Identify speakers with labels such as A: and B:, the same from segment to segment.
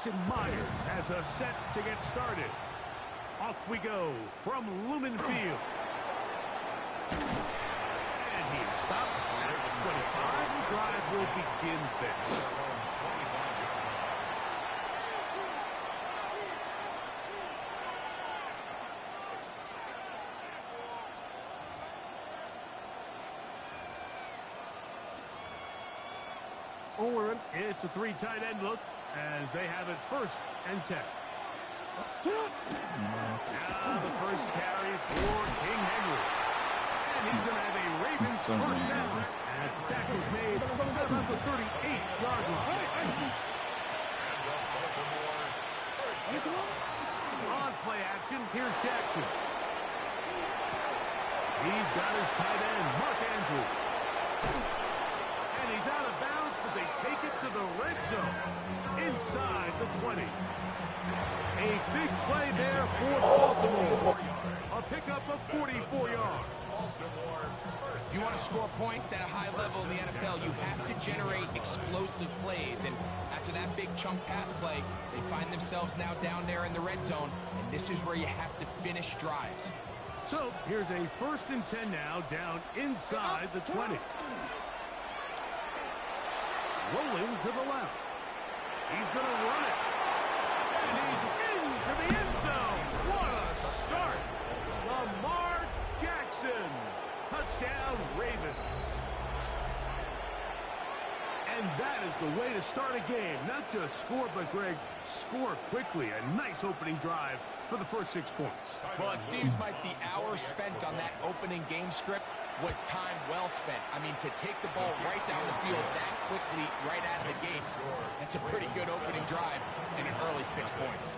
A: Jason Myers has a set to get started. Off we go from Lumen Field. And he is stopped at the 25. The drive will begin there. It's a three tight end look as they have it 1st and 10. Now the first carry for King Henry. And he's going to have a Ravens 1st down as the tackle is made at about the 38-yard line. On play action, here's Jackson. He's got his tight end, Mark Andrews. And he's out of bounds, but they take it to the red zone inside the 20. A big play there for Baltimore. A pickup of 44 yards.
B: If you want to score points at a high level in the NFL, you have to generate explosive plays. And after that big chunk pass play, they find themselves now down there in the red zone. And this is where you have to finish drives.
A: So here's a 1st and 10 now down inside the 20. Rolling to the left. He's going to run it. And he's into the end zone. What a start. Lamar Jackson. Touchdown, Ravens. And that is the way to start a game. Not just score, but, Greg, score quickly. A nice opening drive for the first 6 points.
B: Well, it seems like the hour spent on that opening game script was time well spent. I mean, to take the ball right down the field that quickly, right out of the gates, that's a pretty good opening drive and an early 6 points.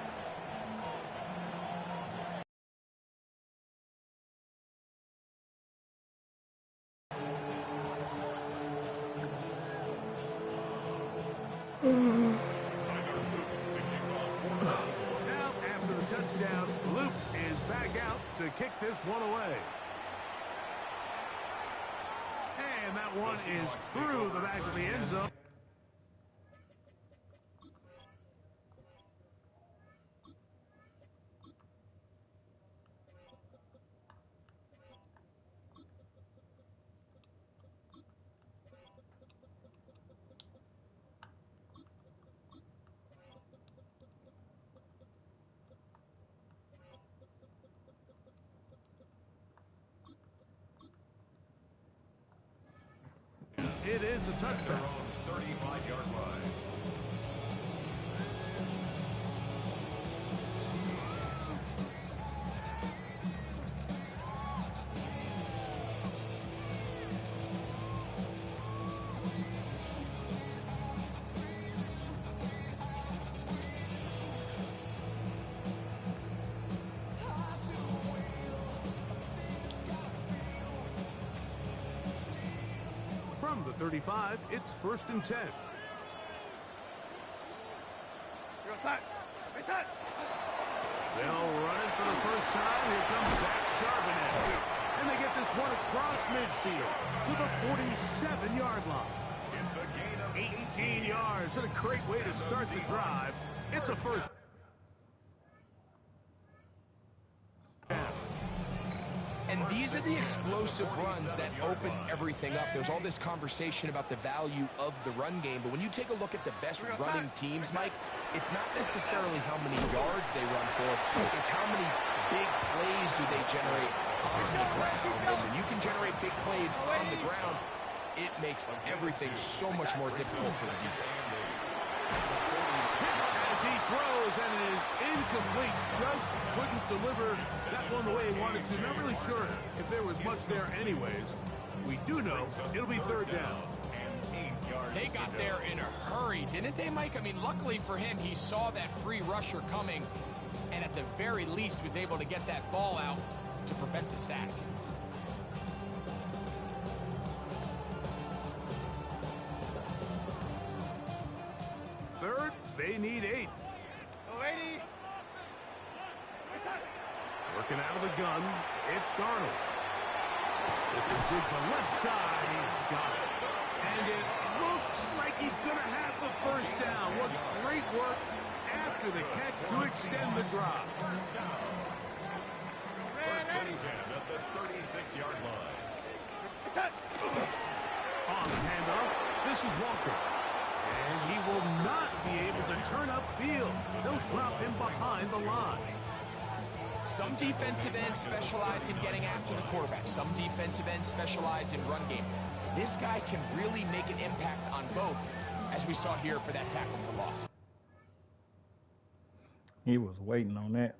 A: Now, after the touchdown, Luke is back out to kick this one away. And that one is through the back of the end zone. It is a touchdown. 35-yard line. From the 35, it's 1st and 10. They'll run it for the first time. Here comes Zach Charbonnet. And they get this one across midfield to the 47-yard line. It's a gain of 18 yards. What a great way to start the drive. It's a first.
B: And these are the explosive runs that open everything up. There's all this conversation about the value of the run game, but when you take a look at the best running teams, Mike, it's not necessarily how many yards they run for, it's how many big plays do they generate on the ground. And when you can generate big plays on the ground, it makes everything so much more difficult for the defense.
A: As he throws, and it is incomplete. Just couldn't deliver that one the way he wanted to. Not really sure if there was much there anyways. We do know it'll be 3rd down.
B: They got there in a hurry, didn't they, Mike? I mean, luckily for him, he saw that free rusher coming, and at the very least was able to get that ball out to prevent the sack.
A: Third, they need 8. Working out of the gun, it's Darnold. With the jig to left side, he's got it. And it looks like he's going to have the first down. What great work after the catch to extend the drive.
C: First and 10 at the 36-yard line.
A: On the handoff, this is Walker. And he will not be able to turn upfield. They'll drop him behind the line.
B: Some defensive ends specialize in getting after the quarterback. Some defensive ends specialize in run game. This guy can really make an impact on both, as we saw here for that tackle for loss.
D: He was waiting on that.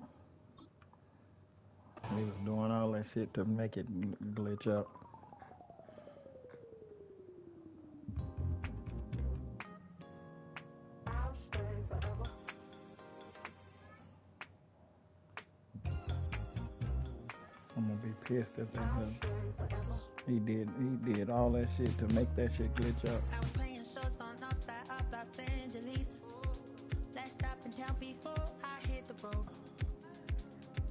D: He was doing all that shit to make it glitch up. I'm gonna be pissed if they do. He did all that shit to make that shit glitch up.
E: I was playing shows on outside of Los Angeles. Last stop in town before I hit the road.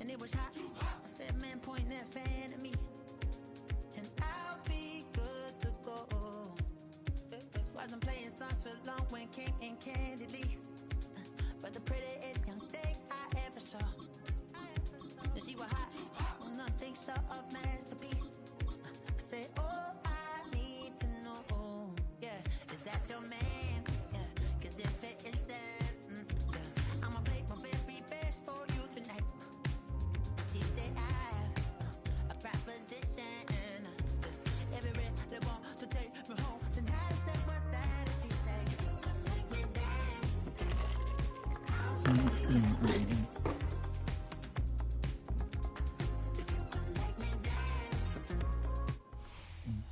E: And it was hot. I said, man, point that fan at me. And I'll be good to go. Wasn't playing songs for long when came in candidly. But the prettiest young thing I ever saw. And she was hot. Well, nothing short of masterpiece. I said, oh, I need to know. Yeah, is that your man? Yeah, cause if it isn't, yeah, I'ma make my very best for you tonight. She said, I have a proposition. Every really want to take me home tonight. I said, what's that? And she said, you can make me dance.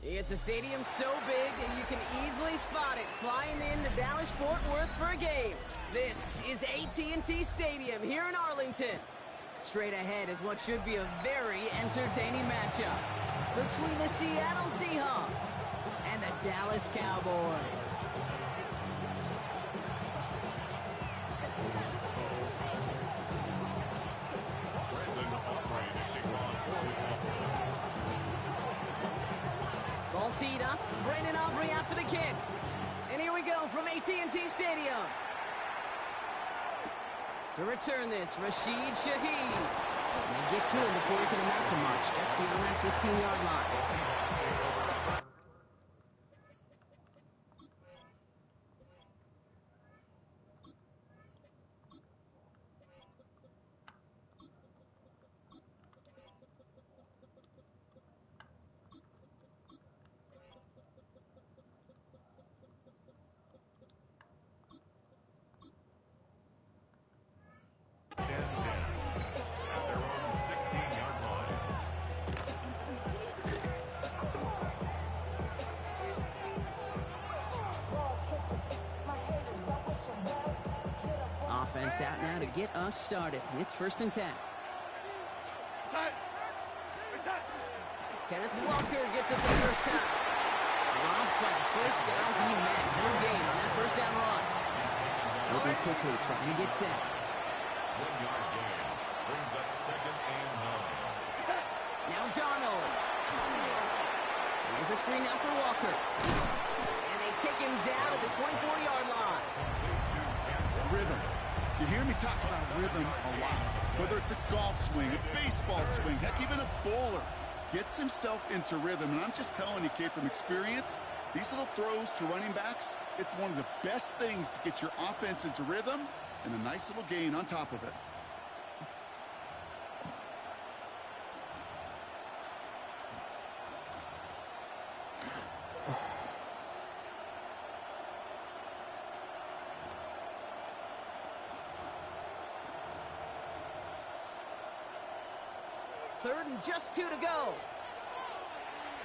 F: It's a stadium so big that you can easily spot it flying into Dallas-Fort Worth for a game. This is AT&T Stadium here in Arlington. Straight ahead is what should be a very entertaining matchup between the Seattle Seahawks and the Dallas Cowboys. Ball teed up. Brandon Aubrey after the kick. And here we go from AT&T Stadium. To return this, Rashid Shaheed. They get to him before he can amount to much, just beyond that 15-yard line. Offense out now to get us started. It's 1st and 10. Kenneth Walker gets it the first time. Dropped by the first down he met. No gain on that first down run. Moving quickly, trying to get set.
C: 1-yard gain brings up 2nd and 9.
F: Now Donald. Here's a screen now for Walker. And they take him down at the 24-yard line.
G: Rhythm. You hear me talk about rhythm a lot. Whether it's a golf swing, a baseball swing, heck, even a bowler gets himself into rhythm. And I'm just telling you, kid, from experience, these little throws to running backs, it's one of the best things to get your offense into rhythm and a nice little gain on top of it.
F: Third and just 2 to go.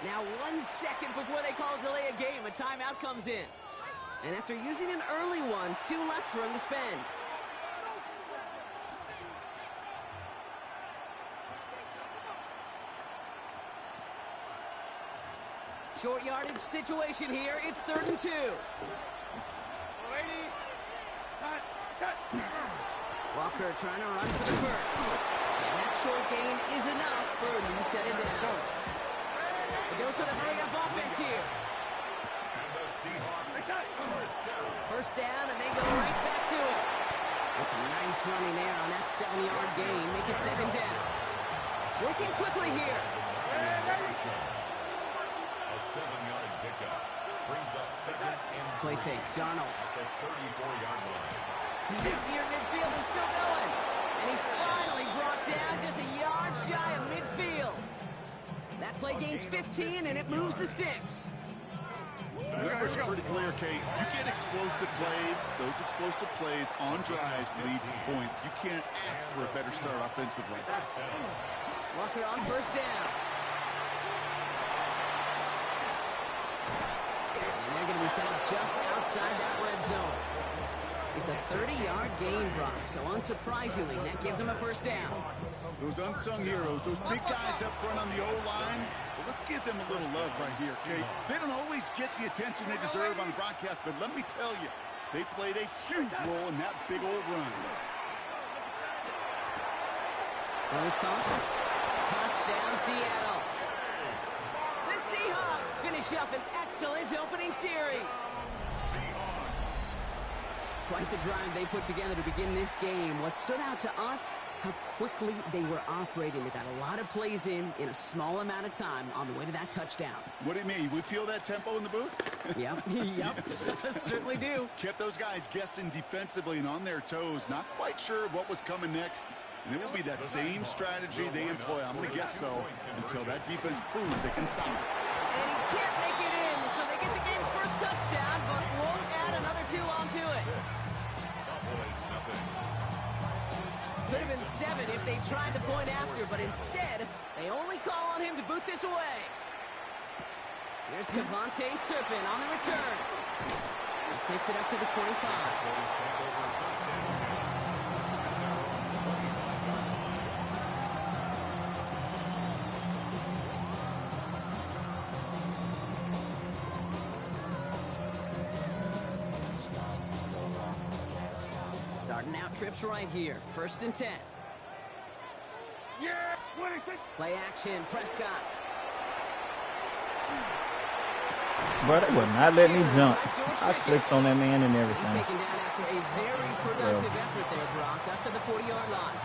F: Now 1 second before they call delay a game, a timeout comes in. And after using an early one, 2 left for him to spend. Short yardage situation here. It's 3rd and 2. Walker trying to run for the first. And that short gain is enough for a new set of down. It goes to the hurry-up offense here.
C: And the Seahawks first down.
F: First down, and they go right back to it. That's a nice running there on that 7-yard gain. Make it second down. Working quickly here.
C: A 7-yard pickup brings up second and
F: Play fake, Darnold.
C: the 34-yard line.
F: He's near midfield and still going. And he's finally brought down just a yard shy of midfield. That play gains 15, and it moves the sticks.
G: The numbers are pretty clear, Kate. You get explosive plays. Those explosive plays on drives lead to points. You can't ask for a better start offensively.
F: Walker on first down. And they're going to be set up just outside that red zone. It's a 30-yard gain, Brock, so unsurprisingly, that gives them a first down.
G: Those unsung heroes, those big guys up front on the O-line, well, let's give them a little love right here, Kate. They don't always get the attention they deserve on the broadcast, but let me tell you, they played a huge role in that big old run.
F: Those caught. Touchdown, Seattle. The Seahawks finish up an excellent opening series. Quite the drive they put together to begin this game. What stood out to us, how quickly they were operating. They got a lot of plays in a small amount of time on the way to that touchdown.
G: What do you mean? We feel that tempo in the booth?
F: Yep, certainly do.
G: Kept those guys guessing defensively and on their toes, not quite sure of what was coming next. And it will be that same strategy they employ, I'm going to guess so, until that defense proves they can stop it.
F: And he can't make it in, so they get the game's first touchdown, but won't add another 2 onto it. Could have been 7 if they tried the point after, but instead, they only call on him to boot this away. Here's Cavante Turpin on the return. This makes it up to the 25. Starting out trips right here. First and 10.
A: Yeah,
F: Play action, Prescott.
D: Bro, they would not let me jump. I clicked on that man and
F: He's
D: everything.
F: taken down after a very productive effort there, Brock, up to the 40-yard line.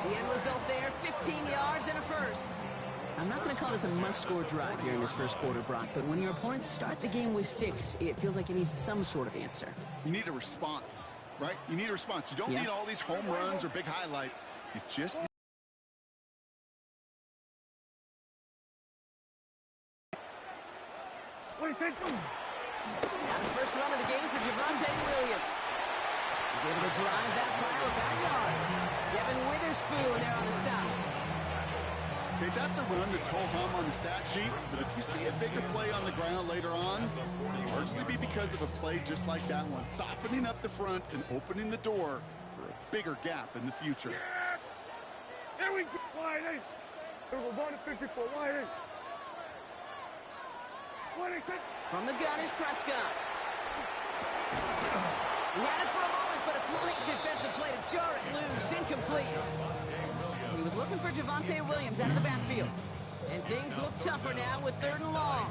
F: The end result there, 15 yards and a first. I'm not going to call this a must-score drive here in this first quarter, Brock, but when your opponents start the game with 6, it feels like you need some sort of answer.
G: You need a response, right? You need a response. You don't need all these home runs or big highlights. You just need...
F: Now the first run of the game for Javonte Williams. He's able to drive that pile backyard. Devin Witherspoon there on the stop.
G: Okay, that's a run that's ho-hum on the stat sheet, but if you see a bigger play on the ground later on, it'll largely be because of a play just like that one, softening up the front and opening the door for a bigger gap in the future.
A: Here we go, wide eight. We're going to 54, wide eight.
F: From the gun is Prescott. He had it for a moment, but a great defensive play to jar it loose, incomplete. He was looking for Javonte Williams out of the backfield. And things look tougher now with 3rd and long.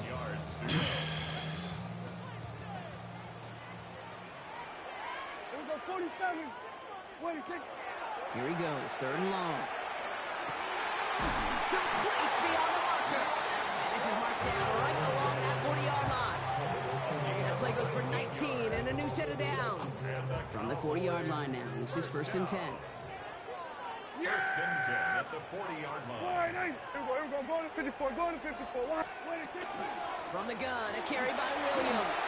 F: Here he goes, 3rd and long. Complete beyond the marker. And this is marked down right along that 40-yard line. That play goes for 19 and a new set of downs. From the 40-yard line now, this is 1st and 10.
C: First and 10 at the 40-yard line.
A: Going to 54, going to 54.
F: From the gun, a carry by Williams.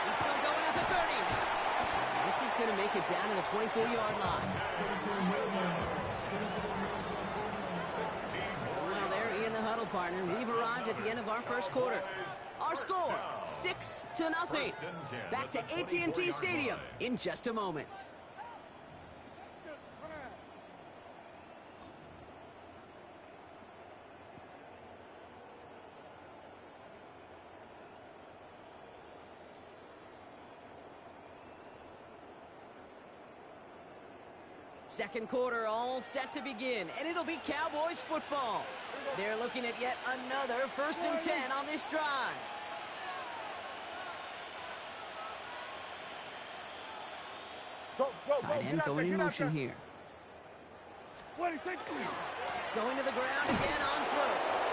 F: He's still going at the 30. This is going to make it down to the 24-yard line. So now there in the huddle, partner. We've arrived at the end of our first quarter. Our score, 6-0. Back to AT&T Stadium in just a moment. Second quarter all set to begin, and it'll be Cowboys football. They're looking at yet another 1st and 10 on this drive. Tight end going in motion here. Going to the ground again on first.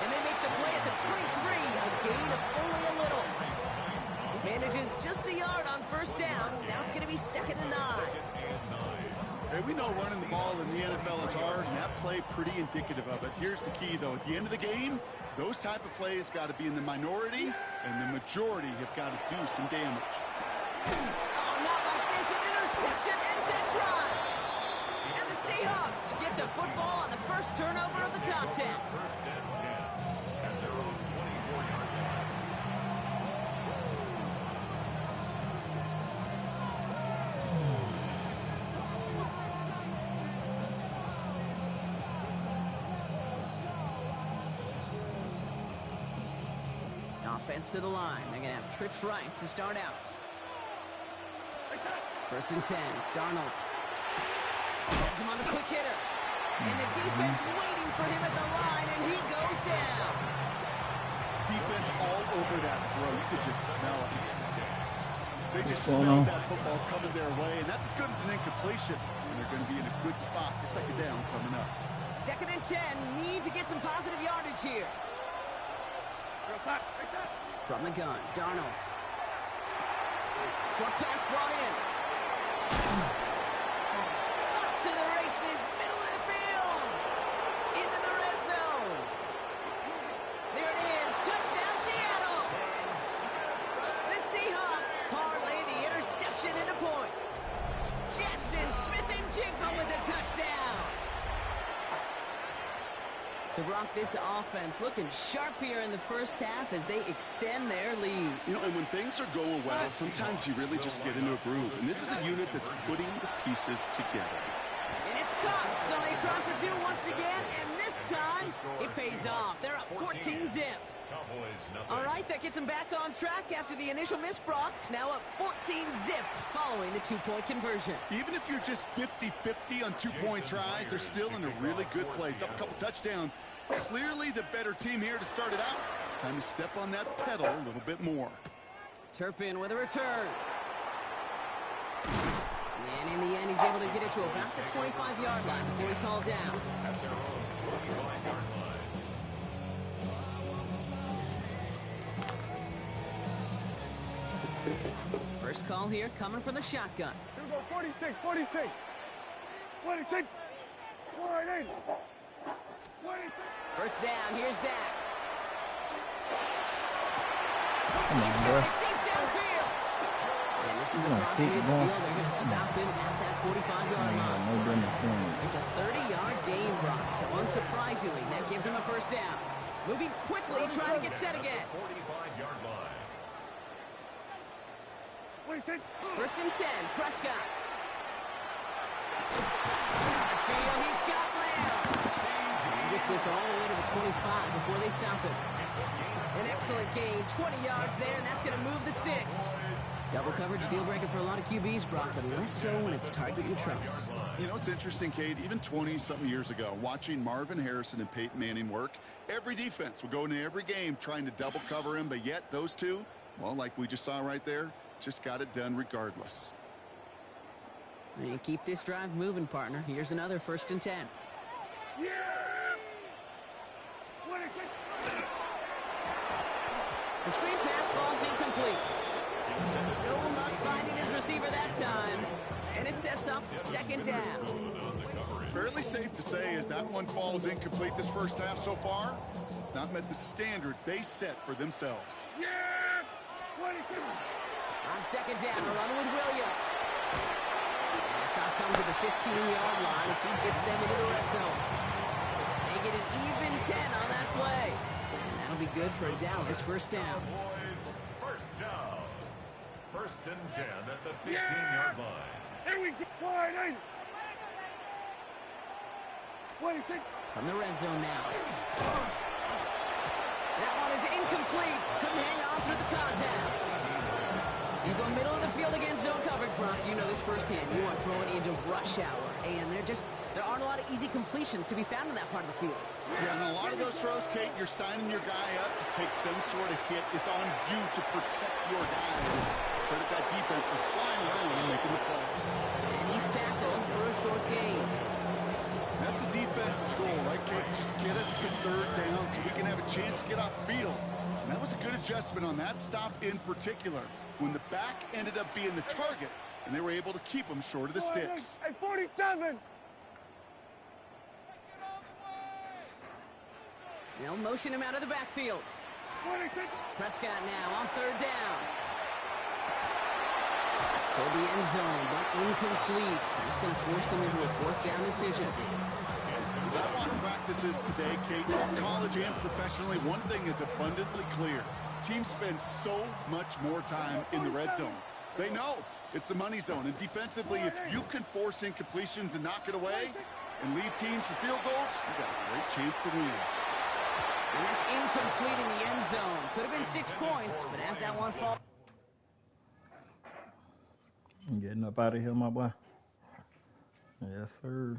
F: And they make the play at the 23, a gain of only a little. Manages just a yard on first down. Now it's going to be 2nd and 9.
G: Hey, we know running the ball in the NFL is hard, and that play pretty indicative of it. Here's the key, though. At the end of the game, those type of plays got to be in the minority, and the majority have got to do some damage.
F: Oh, not like this. An interception ends that drive. And the Seahawks get the football on the first turnover of the contest.
C: First and 10 at their own 24-yard line.
F: Offense to the line. They're going to have trips right to start out. 1st and 10. Darnold. Has him on the quick hitter. And the defense waiting for him at the line, and he goes down.
G: Defense all over that throw. You could just smell it. They just smelled that football coming their way, and that's as good as an incompletion. And they're going to be in a good spot for 2nd down coming up.
F: 2nd and 10. Need to get some positive yardage here. From the gun, Darnold. Short pass brought in. Up to the races, middle of the field. Into the red zone. There it is, touchdown Seattle. The Seahawks parlay the interception into points. Jackson Smith and Jigba with a touchdown. So, Brock, this offense looking sharp here in the first half as they extend their lead.
G: You know, and when things are going well, sometimes you really just get into a groove. And this is a unit that's putting the pieces together.
F: And it's caught. So they try for 2 once again, and this time it pays off. They're up 14-zip. All right, that gets them back on track after the initial miss, Brock. Now up 14-zip following the 2-point conversion.
G: Even if you're just 50-50 on 2-point tries, they're still in a really good place. Up a couple touchdowns. Clearly the better team here to start it out. Time to step on that pedal a little bit more.
F: Turpin with a return. And in the end, he's able to get it to about the 25-yard line before he's hauled down.
C: At their own 45-yard line.
F: First call here coming from the shotgun.
A: Here we go, 46, 46. 46. 48. 46.
F: First down, here's Dak.
D: Come on, bro.
F: Deep downfield. And this is across
D: keep
F: midfield.
D: going.
F: They're going to stop him at that 45-yard line.
D: No different.
F: It's a 30-yard gain, Brock. So unsurprisingly, that gives him a first down. Moving quickly, trying to get set again.
C: 45-yard line.
F: First and 10, Prescott. Field, he's got Lamb. And gets this all the way to the 25 before they stop him. An excellent gain, 20 yards there, and that's going to move the sticks. Double coverage, deal breaker for a lot of QBs, Brock, but less so when it's a target you trust.
G: You know, it's interesting, Kate, even 20-something years ago, watching Marvin Harrison and Peyton Manning work, every defense would go into every game trying to double cover him, but yet those two, well, like we just saw right there, just got it done regardless.
F: And keep this drive moving, partner. Here's another 1st and 10.
A: Yeah.
F: The screen pass falls incomplete. No luck finding his receiver that time. And it sets up 2nd down.
G: Fairly safe to say as that one falls incomplete this first half so far, it's not met the standard they set for themselves.
A: Yeah. 22.
F: On 2nd down, a run with Williams. And the stop comes at the 15-yard line as he gets them into the red zone. They get an even 10 on that play. And that'll be good for a Dallas first down.
C: Cowboys, first down. 1st and 10 at the 15-yard line.
A: Here we go. 48. 26.
F: From the red zone now. That one is incomplete. Couldn't hang on through the contest. You go middle of the field against zone coverage, Brock. You know this firsthand. You are throwing into rush hour, and there aren't a lot of easy completions to be found in that part of the field.
G: Yeah, and a lot of those throws, Kate, you're signing your guy up to take some sort of hit. It's on you to protect your guys. Credit that defense for flying around and making the play.
F: And he
G: chance to get off the field. And that was a good adjustment on that stop in particular, when the back ended up being the target, and they were able to keep him short of the sticks.
H: Hey, 47!
F: They'll motion him out of the backfield. Prescott now on third down. For the end zone, but incomplete. That's going to force them into a fourth down decision.
G: As I watch practices today, Kate, college and professionally, one thing is abundantly clear. Teams spend so much more time in the red zone. They know it's the money zone, and defensively, if you can force incompletions and knock it away and lead teams for field goals, you got a great chance to win.
F: And that's incomplete in the end zone. Could have been 6 points, but as that one falls.
D: I'm getting up out of here, my boy. Yes, sir.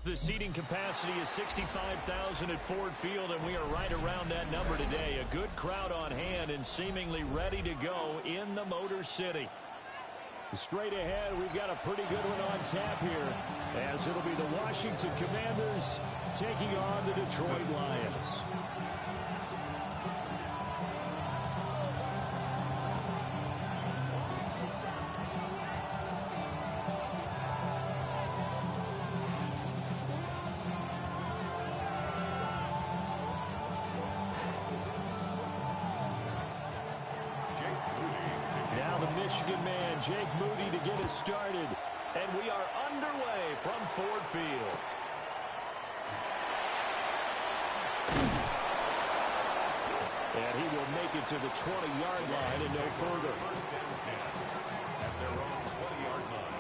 I: The seating capacity is 65,000 at Ford Field, and we are right around that number today. A good crowd on hand and seemingly ready to go in the Motor City. Straight ahead, we've got a pretty good one on tap here, as it'll be the Washington Commanders taking on the Detroit Lions. Michigan man Jake Moody to get us started, and we are underway from Ford Field. And he will make it to the 20-yard line and no further.
C: First and 10 at their own 20-yard line.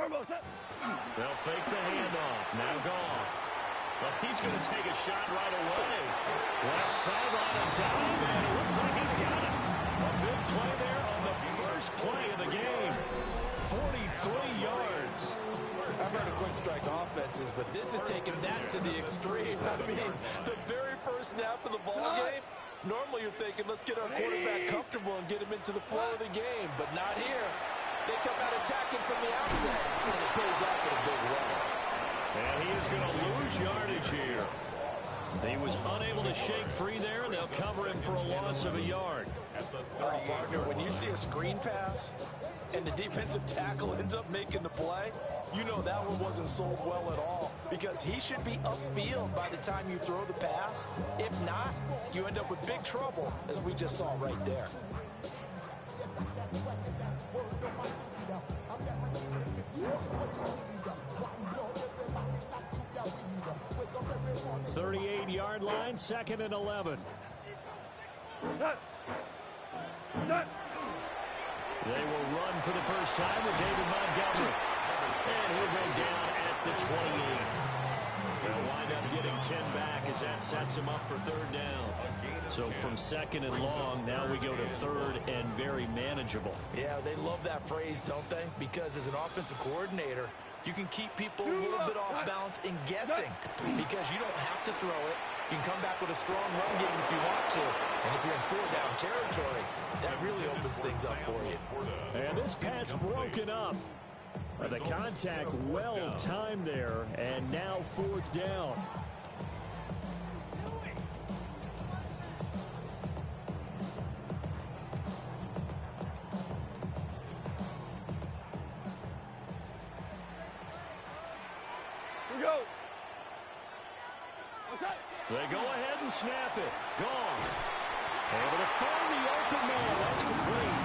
I: They'll fake the handoff. Now Goff. But he's going to take a shot right away. Left sideline and down, and it looks like he's got it. A big play there on the first play of the game. 43 yards.
B: I've heard of quick strike offenses, but this is taking that to the extreme. I mean, the very first snap of the ball game, normally you're thinking, let's get our quarterback comfortable and get him into the flow of the game, but not here. They come out attacking from the outset, and it pays off in a big way.
I: And he is going to lose yardage here. He was unable to shake free there, and they'll cover him for a loss of a yard.
B: Partner, when you see a screen pass and the defensive tackle ends up making the play, you know that one wasn't sold well at all, because he should be upfield by the time you throw the pass. If not, you end up with big trouble, as we just saw right there.
I: Thirty-eight-yard line, 2nd and 11. They will run for the first time with David Montgomery. And he'll go down at the 28. They'll wind up getting 10 back as that sets him up for 3rd down. So from 2nd and long, now we go to 3rd and very manageable.
B: Yeah, they love that phrase, don't they? Because as an offensive coordinator, you can keep people a little bit off balance and guessing, because you don't have to throw it. You can come back with a strong run game if you want to. And if you're in 4-down territory, that really opens things up for you.
I: And this pass broken up. The contact well timed there, and now 4th down. They go ahead and snap it. Gone. Able to find the open man. That's complete.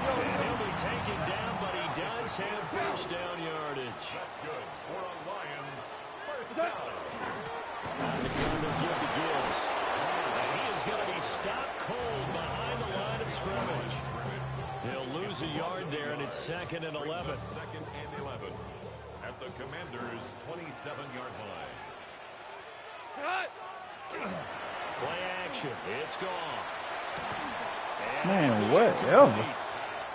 I: And he'll be taken down, but he does have 1st down yardage.
C: That's good. For a Lions, 1st down.
I: Out of the gun, they'll give to Gibbs. And he is going to be stopped cold behind the line of scrimmage. He'll lose a yard there, and it's 2nd and 11.
C: 2nd and 11 at the Commanders' 27-yard line.
I: Play action. It's gone.
D: Man, whatever.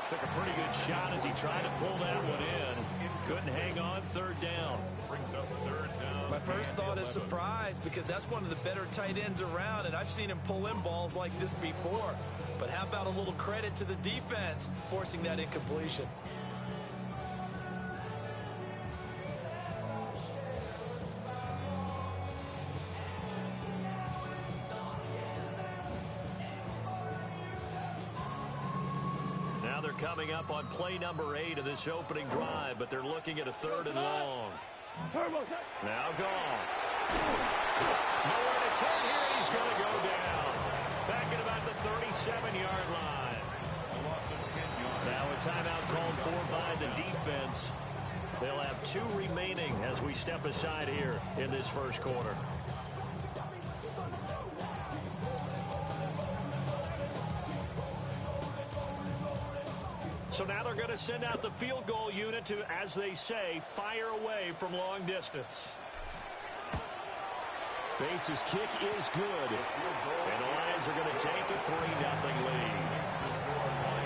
I: Took a pretty good shot as he tried to pull that one in. Couldn't hang on. 3rd down.
C: Brings up 3rd down.
B: My first thought is surprise, because that's one of the better tight ends around, and I've seen him pull in balls like this before. But how about a little credit to the defense forcing that incompletion?
I: Coming up on play number 8 of this opening drive, but they're looking at a 3rd and long. Now gone. Nowhere to turn here. He's going to go down. Back at about the 37-yard line. Now a timeout called for by the defense. They'll have 2 remaining as we step aside here in this first quarter. So now they're going to send out the field goal unit to, as they say, fire away from long distance. Bates' kick is good. And the Lions are going to take a 3-0 lead.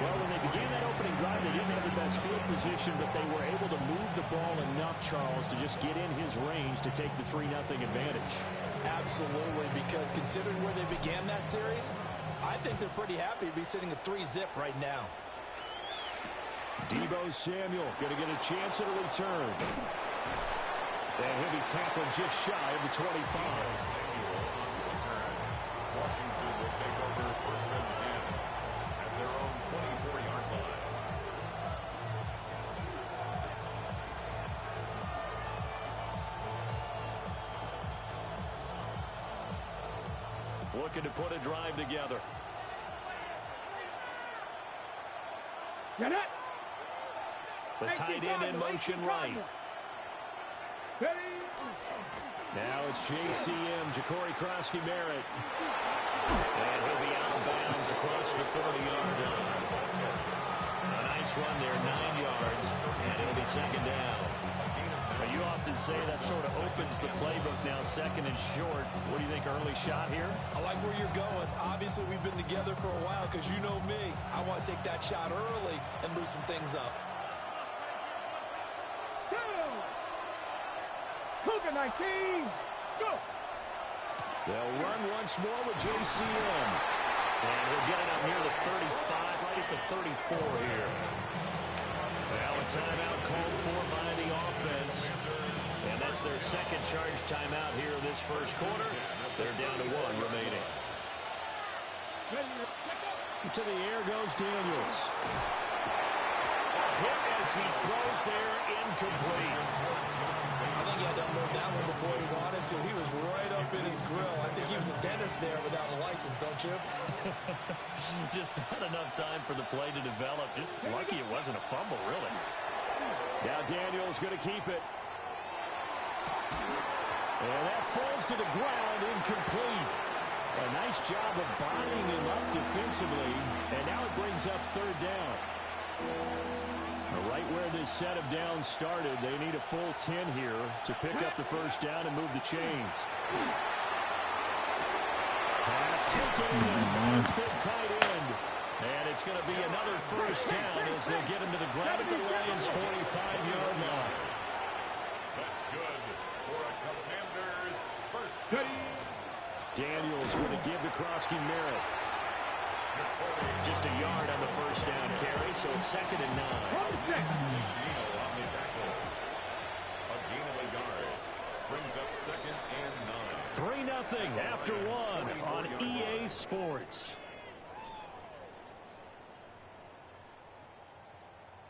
H: Well, when they began that opening drive, they didn't have the best field position, but they were able to move the ball enough, Charles, to just get in his range to take the 3-0 advantage.
B: Absolutely, because considering where they began that series, I think they're pretty happy to be sitting at 3-zip right now.
I: Deebo Samuel going to get a chance at a return. And he'll be tackled just shy of the 25.
C: Washington will take over 1st and 10 at their own 24-yard line.
I: Looking to put a drive together.
A: Get it!
I: The tight end in motion right. Now it's JCM, Ja'Cory Krosky-Merritt. And he'll be out of bounds across the 30-yard line. A nice Nice run there, 9 yards, and it'll be second down.
H: Well, you often say that sort of opens the playbook now, second and short. What do you think, early shot here?
J: I like where you're going. Obviously, we've been together for a while because you know me. I want to take that shot early and loosen things up.
K: Cougar 19, go!
H: They'll run once more with JCM.
I: And we'll get it up near the 35, right at the 34 here. Now a timeout called for by the offense. And that's their second charge timeout here in this first quarter. They're down to 1 remaining.
H: To the air goes Daniels.
I: Hit as he throws there, incomplete.
J: I think he had to unload that one before he wanted to. He was right up in his grill. I think he was a dentist there without a license, don't you?
H: Just not enough time for the play to develop. Just lucky it wasn't a fumble, really. Now Daniels going to keep it. And that falls to the ground, incomplete. A nice job of bodying him up defensively. And now it brings up third down. Right where this set of downs started, they need a full 10 here to pick up the first down and move the chains. Pass taken in. Big tight end. And it's going to be another first down as they get him to the ground at the Lions' 45-yard line.
C: That's good for a Commander's first down.
H: Daniels going to give the Krosky merit.
I: Just a yard on the first down carry, so it's second and 9.
C: On the tackle. A gain of a yard. Brings up second and 9.
H: 3-0 after 1 on EA Sports.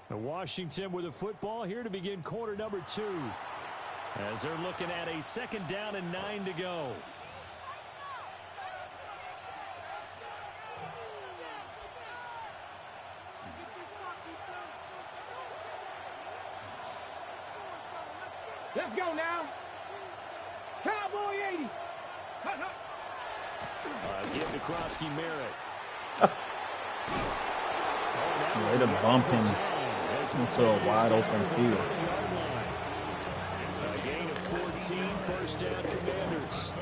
H: Now Washington with the football here to begin quarter number 2. As they're looking at a second down and 9 to go.
K: Let's go now. Cowboy 80.
H: Give to Krosky merit.
D: Way to bump him into a wide open field.
H: A gain of 14, first down Commanders.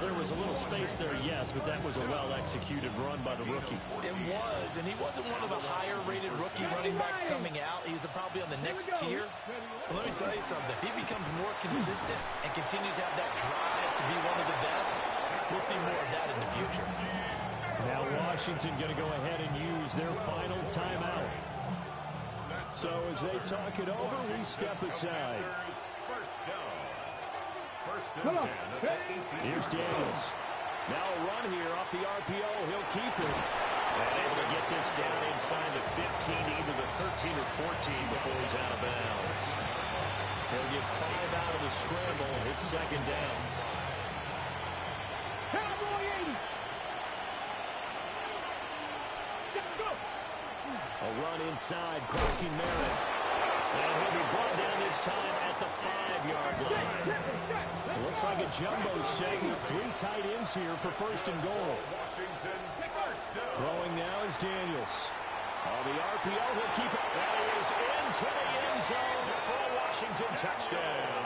H: There was a little space there, yes, but that was a well-executed run by the rookie.
J: It was, and he wasn't one of the higher-rated rookie running backs coming out. He's probably on the next tier. But let me tell you something. If he becomes more consistent and continues to have that drive to be one of the best, we'll see more of that in the future.
H: Now Washington going to go ahead and use their final timeout. So as they talk it over, we step aside.
C: First down. First and 10 at the 18.
H: Here's Daniels. Now a run here off the RPO. He'll keep it.
I: And able to get this down inside the 15, either the 13 or 14 before he's out of bounds. He'll get 5 out of the scramble. It's second down.
K: Cowboy 80.
H: A run inside. Krosky merit. And he'll be brought down this time at the 5-yard line. It looks like a jumbo set with 3 tight ends here for first and goal.
C: Washington first down.
H: Throwing now is Daniels. On the RPO, he'll keep it.
I: That is into the end zone for a Washington touchdown.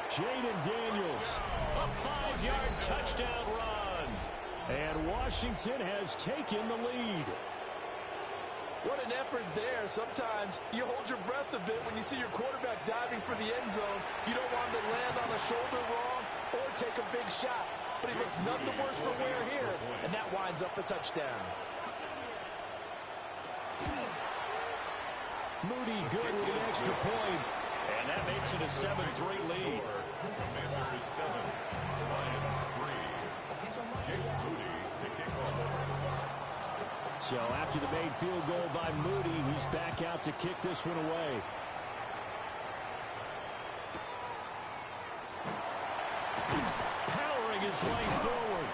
H: Jaden Daniels.
I: A 5-yard touchdown run.
H: And Washington has taken the lead.
J: What an effort there. Sometimes you hold your breath a bit when you see your quarterback diving for the end zone. You don't want him to land on a shoulder wrong or take a big shot. But he looks none the worse for wear here, and that winds up a touchdown.
H: Moody good with the extra point.
I: And that makes it a 7-3 lead.
C: Commanders 7, Lions 3. Jake Moody to kick off.
H: So after the made field goal by Moody, he's back out to kick this one away. Powering his way forward.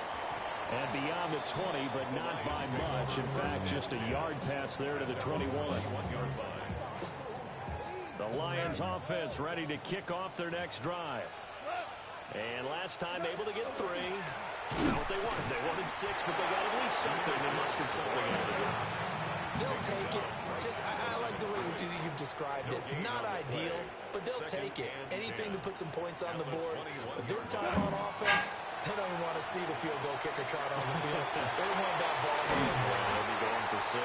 H: And beyond the 20, but not by much. In fact, just a yard pass there to the 21. The Lions offense ready to kick off their next drive. And last time able to get 3. Not what they wanted. They wanted 6, but they got at least something. They mustered something out of it.
J: They'll take it. I like the way you've described it. Not ideal, but they'll take it. Anything to put some points on the board. But this time on offense, they don't even want to see the field goal kicker trot on the field. They want that ball in the end zone.
C: They'll be going for 6.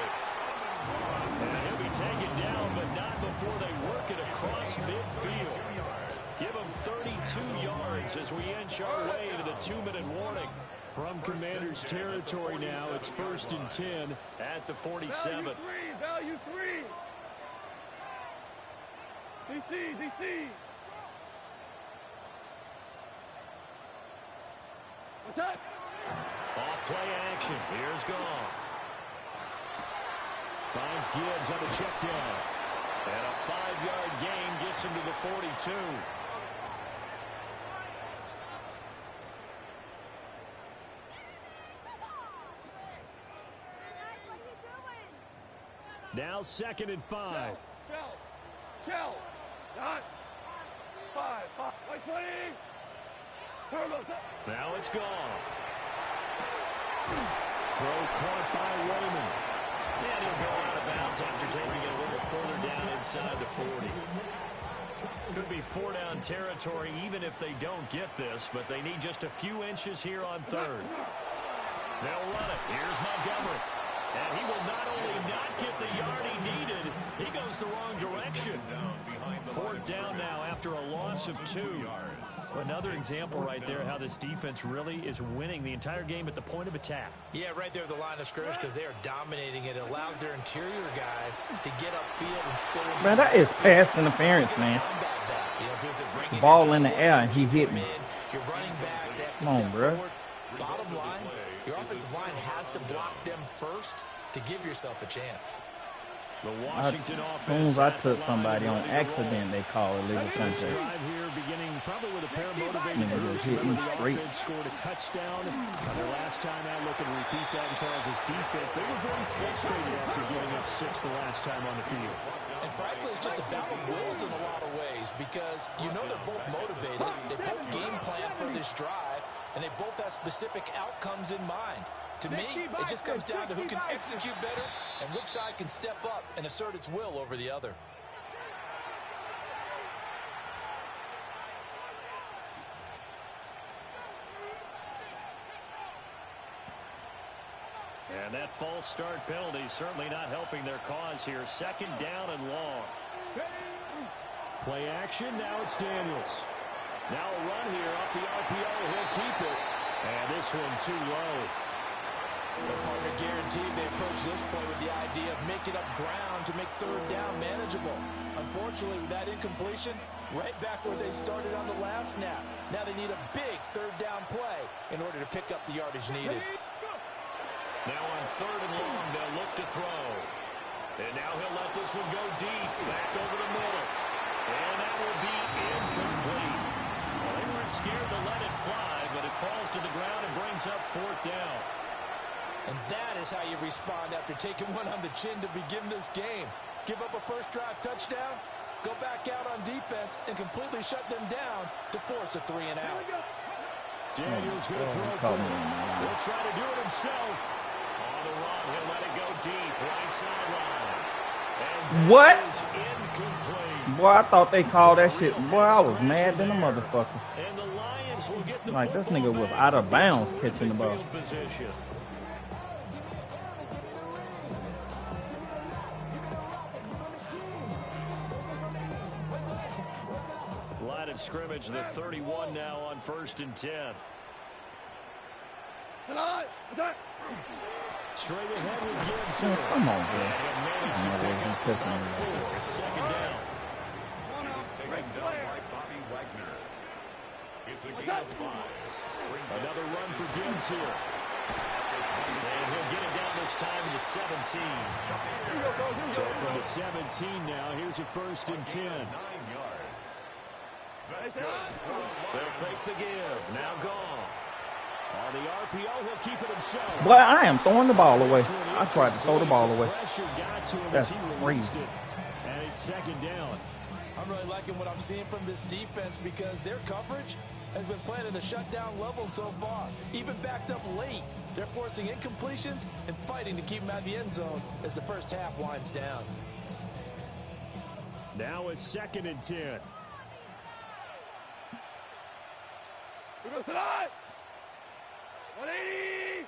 H: And he'll be taken down, but not before they work it across midfield. Give him 32 yards as we inch our way to the 2-minute warning. From Commander's territory now, it's 1st and 10 at the 47.
K: Value 3. DC. What's that?
H: Off play action. Here's Goff. Finds Gibbs on the check down. And a 5-yard gain gets him to the 42. Now 2nd and 5.
K: Shell. Dot. 5. 20.
H: Now it's gone. Throw caught by Raymond. And he'll go out of bounds after taking it a little further down inside the 40. Could be 4-down territory even if they don't get this, but they need just a few inches here on 3rd. They'll run it. Here's Montgomery. And he will not only not get the yard he needed, he goes the wrong direction. 4th down now after a loss of 2. Another example right there how this defense really is winning the entire game at the point of attack.
J: Yeah, right there at the line of scrimmage because they are dominating it. It allows their interior guys to get upfield and spill into
D: Man, that is pass interference, man. Ball in the air and he hit me.
J: Your running backs have to
D: Come on,
J: step
D: bro.
J: forward. Bottom line, your offensive line has to block them first to give yourself a chance.
H: The Washington
D: As soon as I took somebody on accident, they call illegal
H: This
D: contact.
H: drive here beginning probably with a pair of motivated
D: Nigga
H: groups.
D: just hit me
H: Remember the
D: straight.
H: offense scored a touchdown on their last time out. Looking to repeat that in Charles' defense. They were very frustrated after giving up 6 the last time on the field.
J: And frankly, it's just a battle of wills in a lot of ways because you know they're both motivated. They both game plan for this drive, and they both have specific outcomes in mind. To me, it just comes down to who can execute better and which side can step up and assert its will over the other.
H: And that false start penalty certainly not helping their cause here. 2nd down and long. Play action. Now it's Daniels. Now a run here off the RPO. He'll keep it. And this one too low.
J: The partner guaranteed they approach this play with the idea of making up ground to make 3rd down manageable. Unfortunately, with that incompletion, right back where they started on the last snap. Now they need a big 3rd down play in order to pick up the yardage needed.
H: Now on 3rd and long, they'll look to throw. And now he'll let this one go deep. Back over the middle. And that will be incomplete. Well, they weren't scared to let it fly, but it falls to the ground and brings up 4th down.
J: And that is how you respond after taking one on the chin to begin this game. Give up a first drive touchdown, go back out on defense, and completely shut them down to force a 3-and-out.
H: Daniels going to throw for him. He'll try to do it himself. On the run, he'll let it go deep, right sideline. And
D: What?
H: is incomplete.
D: Boy, I thought they called that shit. Boy, I was mad than a motherfucker.
H: And the Lions will get the
D: Like, this nigga was out of bounds catching the ball.
H: Position. Line of scrimmage, the 31 now on 1st and 10. Straight ahead with Gibbs.
D: Oh, come on, bro.
H: It's 2nd down.
C: It's a gain of 5.
H: Another run for Gibbs here. And he'll get it down this time to 17. So from the 17 now, here's a 1st and 10.
C: 9 yards. That's good.
H: They'll fake the give. Now Goff. On the RPO, he'll keep it himself.
D: Boy, I am throwing the ball away. I tried to throw the ball away. That's crazy.
H: And it's 2nd down.
J: I'm really liking what I'm seeing from this defense because their coverage has been playing at a shutdown level so far. Even backed up late, they're forcing incompletions and fighting to keep them out of the end zone as the first half winds down.
H: Now a 2nd and 10.
K: Who goes tonight? 180.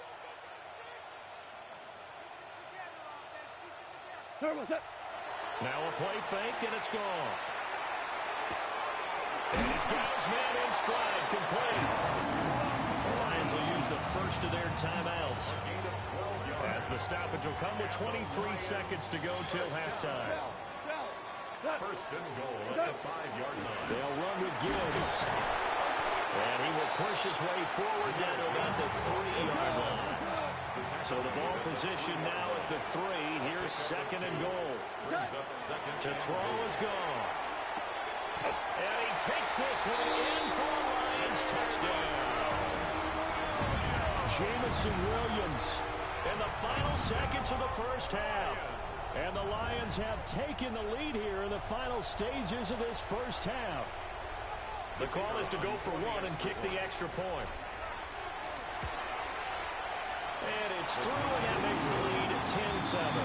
K: Turbo set.
I: Now a play fake, and it's gone. And he's got his man in stride, complete. The Lions will use the first of their timeouts, as the stoppage will come with 23 seconds to go till halftime.
C: First and goal at the 5-yard line.
H: They'll run with Gibbs.
I: And he will push his way forward down to about the 3-yard line. So the ball position now at the 3. Here's 2nd and goal.
C: Brings up second.
I: To throw is gone. And he takes this one in for a Lions touchdown.
H: Jamison Williams
I: In the final seconds of the first half.
H: And the Lions have taken the lead here in the final stages of this first half.
I: The call is to go for 1 and kick the extra point. And it's through, and that makes the lead 10-7.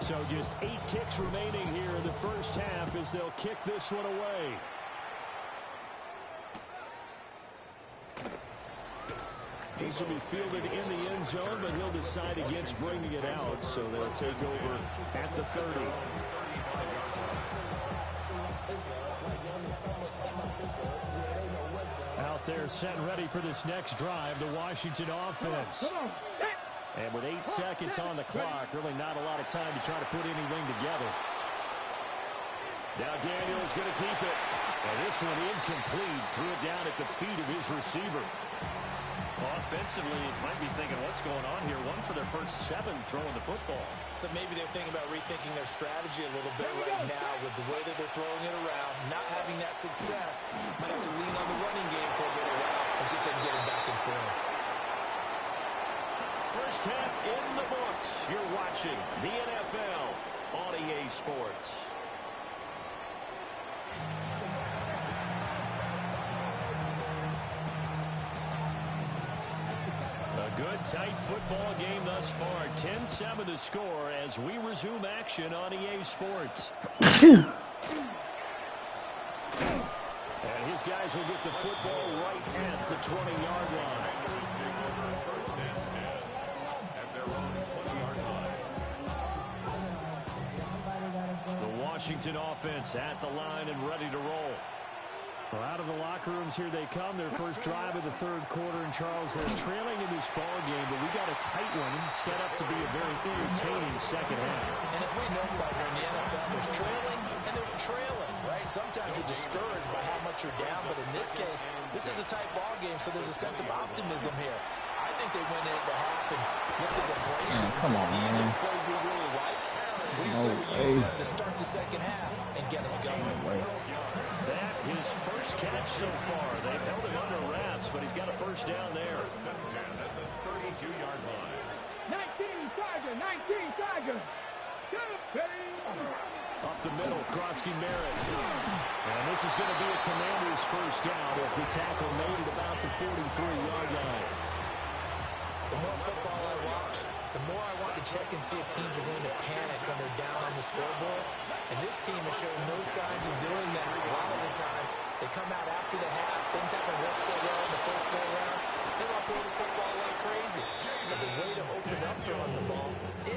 H: So just 8 ticks remaining here in the first half as they'll kick this one away. These will be fielded in the end zone, but he'll decide against bringing it out, so they'll take over at the 30. Out there set and ready for this next drive, the Washington offense. And with 8 seconds on the clock, really not a lot of time to try to put anything together. Now Daniel's going to keep it. And this one incomplete. Threw it down at the feet of his receiver.
I: Offensively, you might be thinking, what's going on here? 1 for their first 7 throwing the football.
J: So maybe they're thinking about rethinking their strategy a little bit right now with the way that they're throwing it around, not having that success. Might have to lean on the running game for a little while and see if they can get it back in form.
I: First half in the books. You're watching the NFL on EA Sports. A good, tight football game thus far. 10-7 the score as we resume action on EA Sports.
H: And his guys will get the football right at the 20-yard line.
C: First and 10 at their own 20-yard line.
H: The Washington offense at the line and ready to roll. Well, out of the locker rooms here they come. Their first drive of the third quarter. And Charles, they're trailing in this ball game, but we got a tight one set up to be a very entertaining second half.
J: And as we know, partner, in the NFL, there's trailing and there's trailing, right? Sometimes you're discouraged by how much you're down, but in this case, this is a tight ball game, so there's a sense of optimism here. I think they went into half and looked at the play sheet and said, these are plays we really like. We say we use them to start the second half and get us going.
I: That his first catch so far. They've held him under wraps, but he's got a first down there.
C: First and 10 at the 32-yard line.
K: 19 Tiger, 19 Tiger.
H: Up the middle, Krosky Merritt. And this is going to be a Commander's first down as the tackle made at about the 43-yard line.
J: The more football I watch, the more I want to check and see if teams are going to panic when they're down on the scoreboard. And this team has shown no signs of doing that. A lot of the time, they come out after the half. Things haven't worked so well in the first go-around. They want to throw the football like crazy. But the way to open up throwing the ball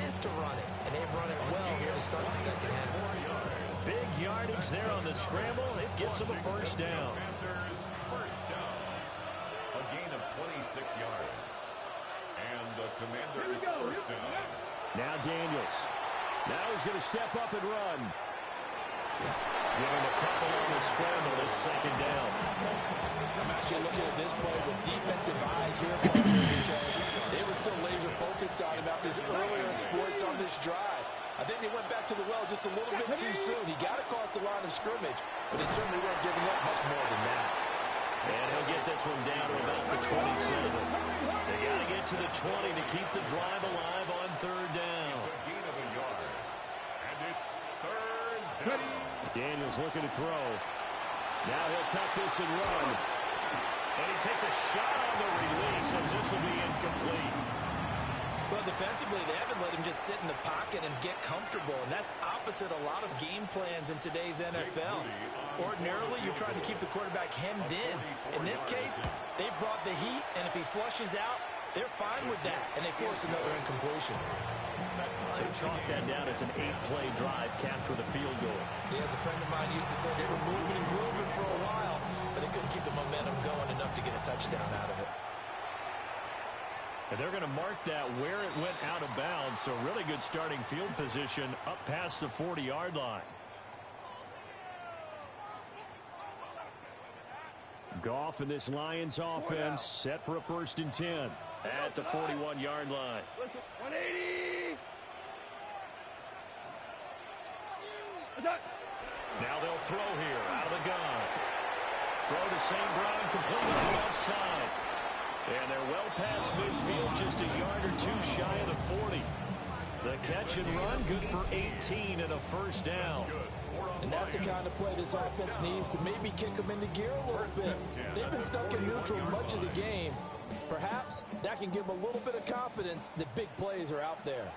J: is to run it. And they've run it well here to start the second half.
I: Big yardage there on the scramble. It gets them a first down.
C: Commanders first down. A gain of 26 yards. And the Commanders first down.
H: Now Daniels. Now he's going to step up and run.
I: Give him a couple on the scramble. It's second down.
J: I'm actually looking at this play with defensive eyes here, because they were still laser focused on him after his earlier exploits on this drive. I think they went back to the well just a little bit too soon. He got across the line of scrimmage, but they certainly weren't giving up much more than that.
I: And he'll get this one down to about the 27. They got to get to the 20 to keep the drive alive
H: is looking to throw. Now he'll tuck this and run. And he takes a shot on the release as this will be incomplete.
J: Well, defensively, they haven't let him just sit in the pocket and get comfortable, and that's opposite a lot of game plans in today's NFL. Ordinarily, you're trying to keep the quarterback hemmed in. In this case, they brought the heat, and if he flushes out, they're fine with that, and they force another incompletion.
H: So chalk that down as an 8-play drive capped with a field goal.
J: Yeah, as a friend of mine used to say, they were moving and grooving for a while, but they couldn't keep the momentum going enough to get a touchdown out of it.
H: And they're going to mark that where it went out of bounds, so really good starting field position up past the 40-yard line. Goff and this Lions offense set for a 1st and 10 at the 41-yard line.
K: 180.
H: Now they'll throw here out of the gun. Throw to St. Brown, complete on the left side. And they're well past midfield, just a yard or two shy of the 40. The catch and run, good for 18 and a 1st down.
J: And that's the kind of play this offense needs to maybe kick them into gear a little bit. They've been stuck in neutral much of the game. Perhaps that can give them a little bit of confidence that big plays are out there.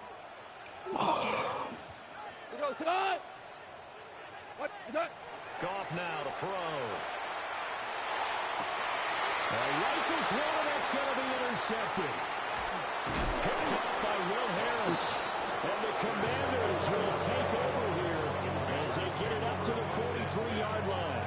H: Goff now to throw. Rifles one, that's going to be intercepted. Picked up by Will Harris. And the Commanders will take over here as they get it up to the 43-yard line.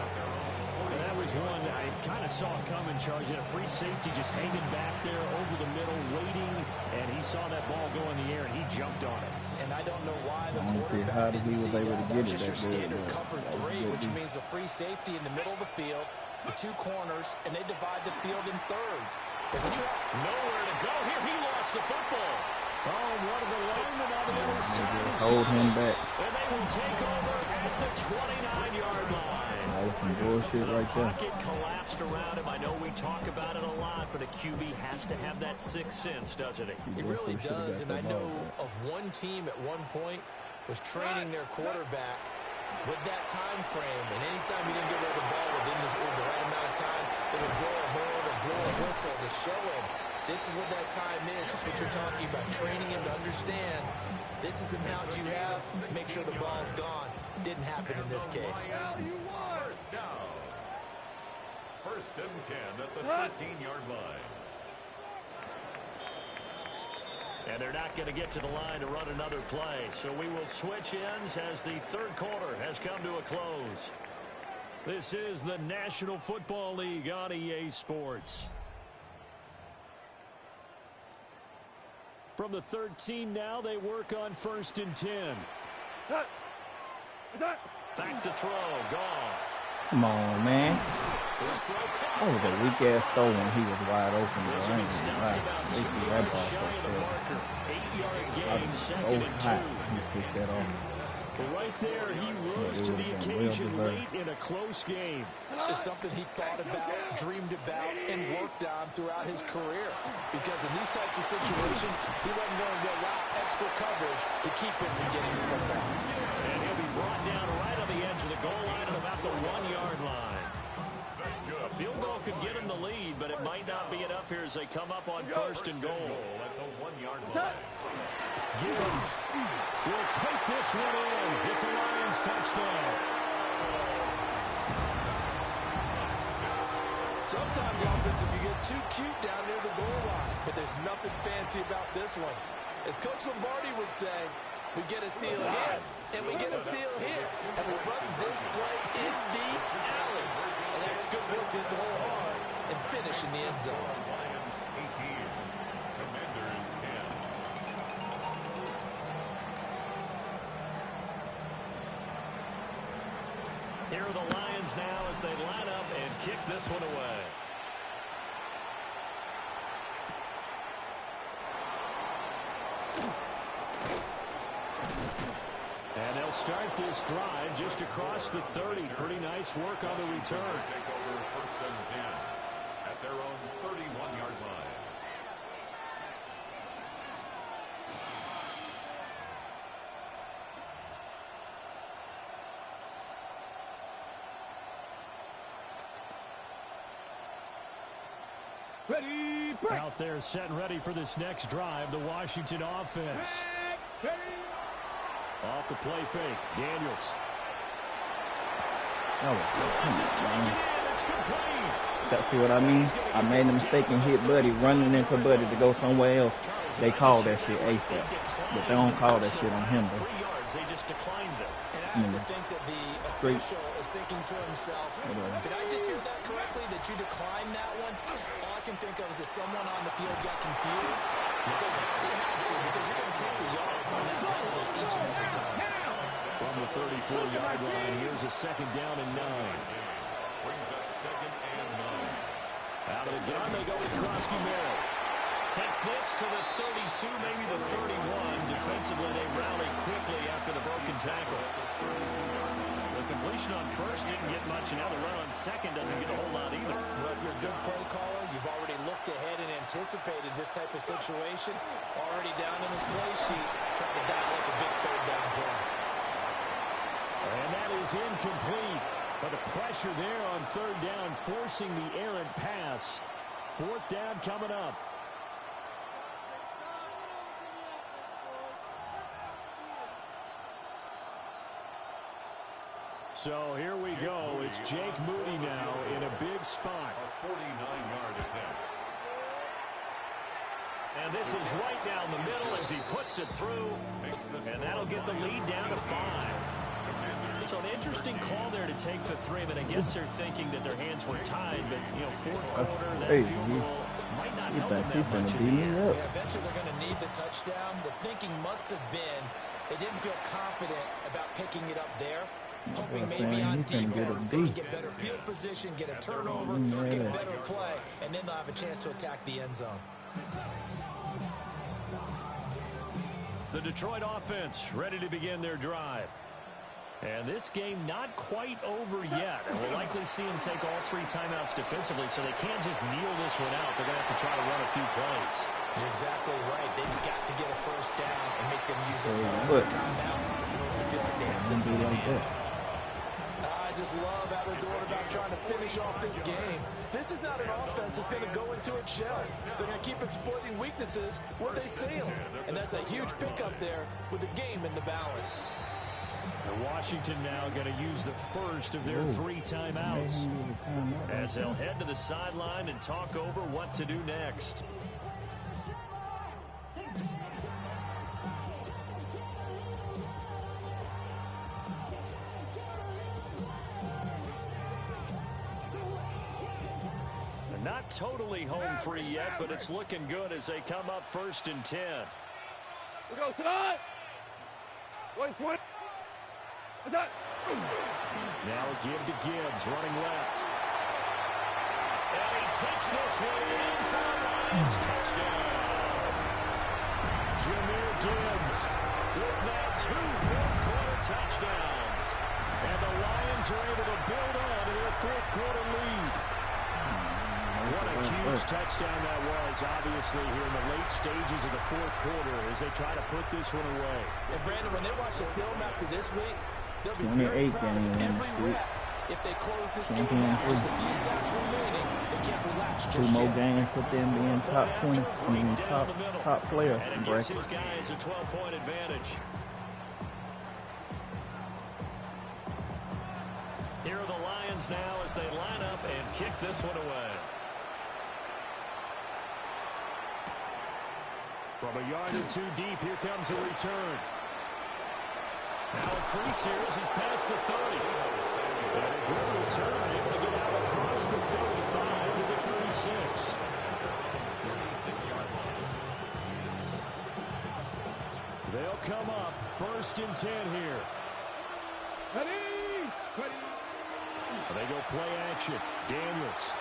H: And that was one I kind of saw coming, Charge. He had a free safety just hanging back there over the middle, waiting, and he saw that ball go in the air, and he jumped on it.
J: And I don't know why the
D: quarterback didn't see that.
J: That's just your standard cover 3, which means a free safety in the middle of the field, the 2 corners, and they divide the field in thirds. But when you have
H: nowhere to go here, he lost the football. Oh, one of the linemen on the other side is
D: hold him back.
H: And they will take over at the 29-yard line.
D: That was some bullshit right there.
H: Pocket collapsed around him. I know we talk about it a lot, but a QB has to have that 6th sense, doesn't he?
J: It really does, and I know of one team at one point was training their quarterback with that time frame, and anytime he didn't get rid of the ball within the right amount of time, they would blow a horn or blow a whistle to show him this is what that time is, just what you're talking about, training him to understand this is the amount you have, make sure the ball's gone. Didn't happen in this case.
C: 1st down. 1st and 10 at the 13-yard line.
H: And they're not going to get to the line to run another play. So we will switch ends as the 3rd quarter has come to a close. This is the National Football League on EA Sports. From the 13 now, they work on 1st and 10. Back to throw. Goff.
D: Come on, man. That was a weak-ass throw when he was wide open. Though. I ain't gonna lie. They threw that ball so hot. He picked that off.
H: Right there, he rose to the occasion late in a close game.
J: It's something he thought about, dreamed about, and worked on throughout his career. Because in these types of situations, he wasn't going to allow extra coverage to keep him from getting the football.
H: And he'll be brought down right on the edge of the goal line at about the 1-yard line. A field goal could get him the lead, but it might not be enough here as they come up on 1st and goal.
C: At the 1-yard line.
H: Gibbs will take this one in. It's a Lions touchdown.
J: Sometimes offensive you get too cute down near the goal line, but there's nothing fancy about this one. As Coach Lombardi would say, we get a seal here, and we get a seal here, and we run this play in the alley. And that's good work in the hard and finish in the end zone.
C: Lions 18, Commanders 10.
H: Here are the Lions now as they line up and kick this one away. And they'll start this drive just across the 30. Pretty nice work on the return.
C: Take over 1st and 10 at their own 31-yard line.
H: Out there set and ready for this next drive, the Washington offense. Off the play fake, Daniels. This is taken in, it's complete.
D: See what I mean? I made a mistake and hit Buddy, running into Buddy to go somewhere else. They call that shit ASAP, but they don't call that shit on him, though.
H: They just declined them.
L: And I have to think that the official is thinking to himself, did I just hear that correctly, that you declined that one? All I can think of is that someone on the field got confused, because they had to, because you're going to take the yards on that penalty each and every time.
H: From the 34-yard line, here's a 2nd down and 9.
C: Brings up 2nd and 9.
H: Out of the gun, they go with Krosky Merrill. Takes this to the 32, maybe the 31. Defensively, they rally quickly after the broken tackle. The completion on first didn't get much, and now the run on second doesn't get a whole lot either.
L: Well, if you're a good play caller, you've already looked ahead and anticipated this type of situation. Already down in his play sheet, trying to dial up a big 3rd down play.
H: And that is incomplete. But the pressure there on 3rd down, forcing the errant pass. 4th down coming up. So here we go. It's Jake Moody now in a big spot.
C: A 49-yard attempt.
H: And this is right down the middle as he puts it through. And that'll get the lead down to 5. So an interesting call there to take for 3. But I guess they're thinking that their hands were tied. But, you know, 4th quarter, that field goal might not help them that much in the end.
L: Yeah, eventually they're going to need the touchdown. The thinking must have been they didn't feel confident about picking it up there. Hoping maybe on defense they can get better field position, get a turnover, get a better play, and then they'll have a chance to attack the end zone.
H: The Detroit offense ready to begin their drive. And this game not quite over yet. And we'll likely see them take all 3 timeouts defensively, so they can't just kneel this one out. They're going to have to try to run a few plays.
L: You're exactly right. They've got to get a 1st down and make them use their timeouts in order to feel like they have this one in hand.
J: I just love how they're going about trying to finish off this game. This is not an offense that's going to go into its shell. They're going to keep exploiting weaknesses where they see them. And that's a huge pickup there with the game in the balance.
H: And Washington now going to use the first of their 3 timeouts as they'll head to the sideline and talk over what to do next. Not totally home free yet, but it's looking good as they come up 1st and 10.
K: We go tonight. 120. What's that?
H: Now a give to Gibbs, running left. And he takes this one in for a Lions touchdown. Jahmyr Gibbs with now 2 fourth-quarter touchdowns. And the Lions are able to build on to their 4th quarter lead. What a huge touchdown that was, obviously, here in the late stages of the 4th quarter as they try to put this one away.
J: And Brandon, when they watch the film after this week, they'll be very proud of every rep. If they close this game out, just a few snaps remaining, they can't relax just
D: 2 more games with them being top 20, I mean top player.
H: And it gives his guys a 12-point advantage. Here are the Lions now as they line up and kick this one away. From a yard or 2 deep, here comes the return. Now a crease here as he's past the 30. And a good return, able to get out across the 35 to the 36. They'll come up 1st and 10 here. They go play action. Daniels.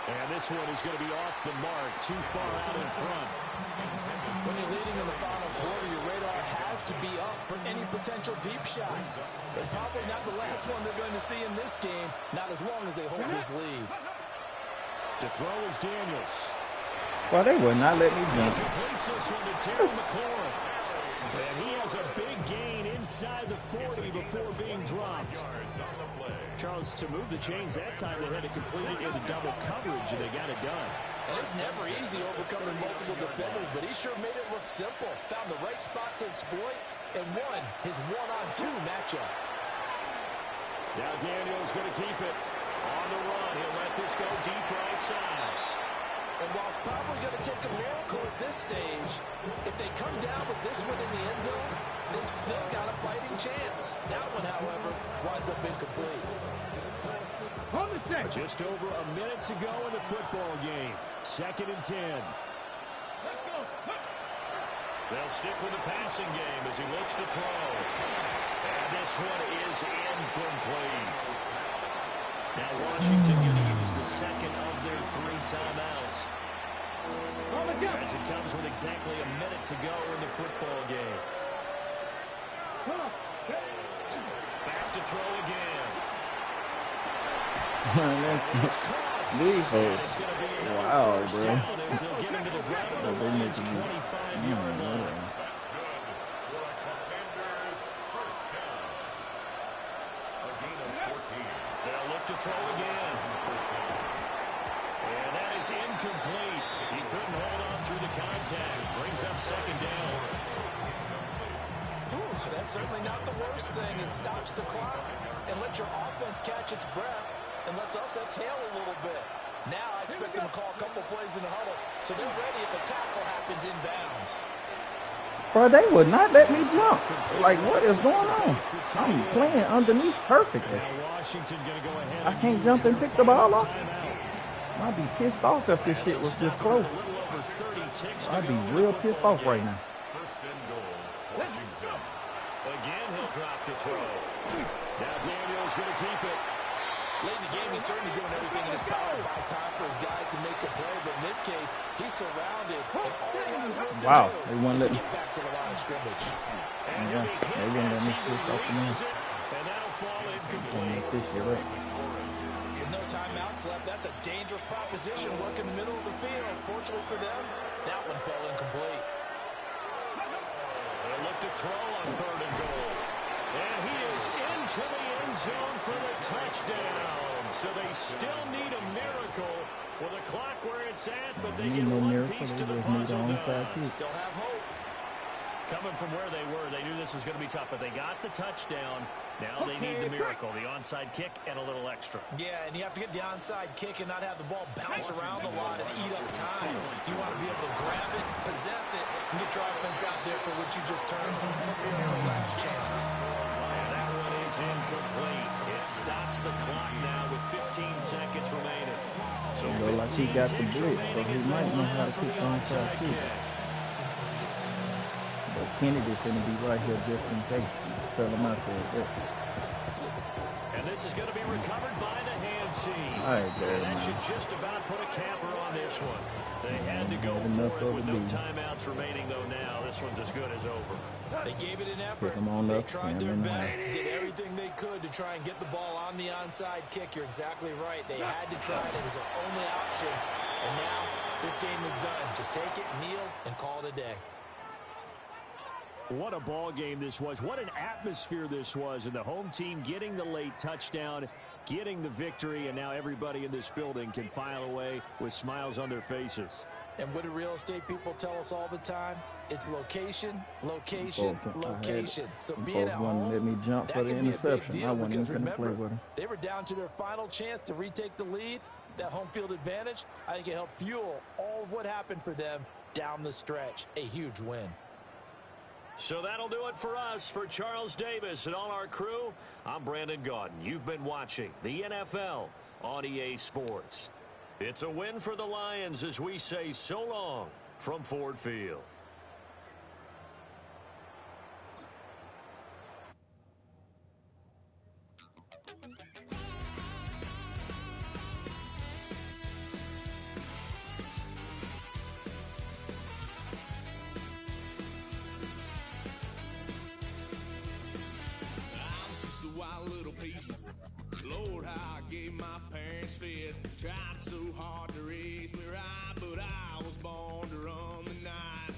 H: And this one is going to be off the mark, too far out in front.
J: When you're leading in the final quarter, your radar has to be up for any potential deep shots. And probably not the last one they're going to see in this game, not as long as they hold this lead.
H: To throw is Daniels.
D: Well, they would not let me jump.
H: He completes this one to Terry McLaurin. And he has a big gain inside the 40 before being dropped. Charles, to move the chains that time, they had to complete it into double coverage, and they got it done.
J: And it's never easy overcoming multiple defenders, but he sure made it look simple. Found the right spot to exploit and won his one-on-two matchup.
H: Now Daniel's going to keep it on the run. He'll let this go deep right side.
J: And while it's probably going to take a miracle at this stage, if they come down with this one in the end zone, they've still got a fighting chance. That one, however, winds up incomplete.
H: Just over a minute to go in the football game. 2nd and 10. They'll stick with the passing game as he looks to throw. And this one is incomplete. Now Washington going to use the second of their 3 timeouts. As it comes with exactly a minute to go in the football game. Back to throw again.
D: These folks, wow, bro. They need to be,
H: They'll look to throw again. And that is incomplete. He couldn't hold on through the contact. Brings up 2nd down.
J: Ooh, that's certainly not the worst thing. It stops the clock and lets your offense catch its breath and lets us exhale a little bit. Now I expect them to call a couple plays in the huddle so they're ready if a tackle happens inbounds.
D: Bro, they would not let me jump. Like, what is going on? I'm playing underneath perfectly. I can't jump and pick the ball up. I'd be pissed off if this shit was this close. I'd be real pissed off right now.
H: Again, he'll drop the throw. Now Daniel's going to keep it.
J: Late in the game, he's certainly doing everything in his power to buy time for his guys to make a play, but in this case, he's surrounded.
D: Wow, they won't let me.
J: Get back to the line of scrimmage.
D: Yeah, they won't let me switch off the man.
H: And that'll fall incomplete.
D: This shit up.
J: With no timeouts left, that's a dangerous proposition. Work in the middle of the field. Fortunately for them, that one fell incomplete.
H: They'll look to throw on 3rd and goal. And he is into the end zone for the touchdown. So they still need a miracle with a clock where it's at, but they get one piece to the puzzle done.
J: Still have hope.
H: Coming from where they were, they knew this was going to be tough, but they got the touchdown. Now they need the miracle, the onside kick and a little extra.
J: Yeah, and you have to get the onside kick and not have the ball bounce around a lot and eat up time. You want to be able to grab it, possess it, and get your offense out there for what you just termed a miracle last chance.
H: And that one is incomplete. It stops the clock now with 15 seconds remaining. So
D: like he got the blitz, so he might know how to kick the onside kick. But Kennedy's going to be right here just in case. Tell him I said that.
H: And this is going to be recovered by the hands team.
D: All right,
H: and that should just about put a capper on this one. They had to go for it with no timeouts remaining, though. Now this one's as good as over.
J: They gave it an effort. They tried their best, did everything they could to try and get the ball on the onside kick. You're exactly right. They had to try it. It was their only option. And now this game is done. Just take it, kneel, and call it a day.
H: What a ball game this was. What an atmosphere this was. And the home team getting the late touchdown, getting the victory, and now everybody in this building can file away with smiles on their faces.
J: And what do real estate people tell us all the time? It's location, location, location. So being at home,
D: let me jump for the interception. I wasn't even going to play with them.
J: They were down to their final chance to retake the lead. That home field advantage, I think it helped fuel all of what happened for them down the stretch. A huge win.
H: So that'll do it for us. For Charles Davis and all our crew, I'm Brandon Gaudin. You've been watching the NFL on EA Sports. It's a win for the Lions as we say so long from Ford Field.
M: Lord, how I gave my parents fits. Tried so hard to raise me right, but I was born to run the night.